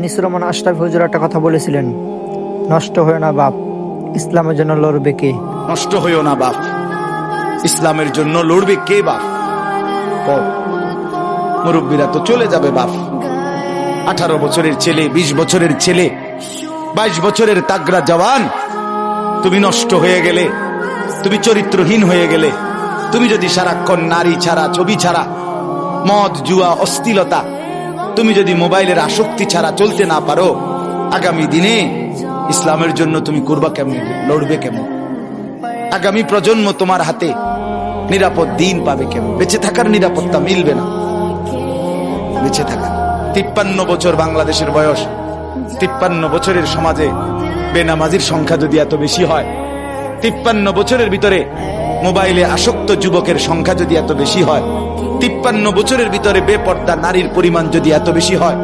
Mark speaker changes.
Speaker 1: আনিসুর রহমান আশরাফি হুজুর একটা কথা বলেছিলেন, নষ্ট হয়ে না বাপ, ইসলামের জন্য লড়বে কে?
Speaker 2: নষ্ট হইও না বাপ, ইসলামের জন্য লড়বে কে বাপ? মুরব্বীরা তো চলে যাবে বাপ। 18 বছরের ছেলে, 20 বছরের ছেলে, 22 বছরের তাগড়া জওয়ান, তুমি নষ্ট হয়ে গেলে, তুমি চরিত্রহীন হয়ে গেলে, তুমি যদি সারাক্ষণ নারী ছাড়া, ছবি ছাড়া, মদ জুয়া অশ্লীলতা, তুমি যদি মোবাইলের আসক্তি ছাড়া চলতে না পারো, আগামী দিনে ইসলামের জন্য তুমি করবা কেমন, লড়বে কেমন? আগামী প্রজন্ম তোমার হাতে নিরাপদ দিন পাবে কেমন? বেঁচে থাকার নিরাপত্তা মিলবে না। বেঁচে থাকা 53 বছর বাংলাদেশের বয়স, 53 বছরের সমাজে বেনামাজির সংখ্যা যদি এত বেশি হয়, 53 বছরের ভিতরে মোবাইলে আসক্ত যুবকের সংখ্যা যদি এত বেশি হয়, 53 বছরের ভিতরে বেপর্দা নারীর পরিমাণ যদি এত বেশি হয়,